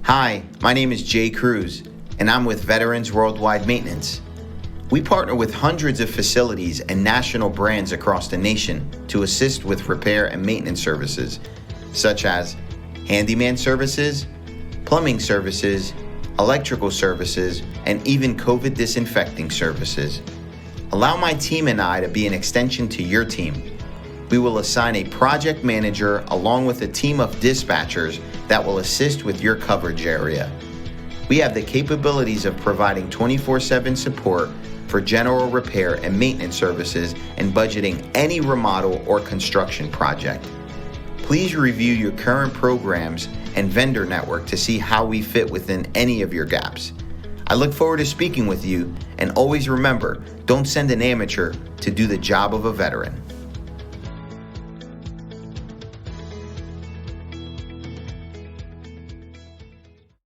Hi, my name is Jay Cruz, and I'm with Veterans Worldwide Maintenance. We partner with hundreds of facilities and national brands across the nation to assist with repair and maintenance services, such as handyman services, plumbing services, electrical services, and even COVID disinfecting services. Allow my team and I to be an extension to your team. We will assign a project manager along with a team of dispatchers that will assist with your coverage area. We have the capabilities of providing 24/7 support for general repair and maintenance services and budgeting any remodel or construction project. Please review your current programs and vendor network to see how we fit within any of your gaps. I look forward to speaking with you, and always remember, don't send an amateur to do the job of a veteran.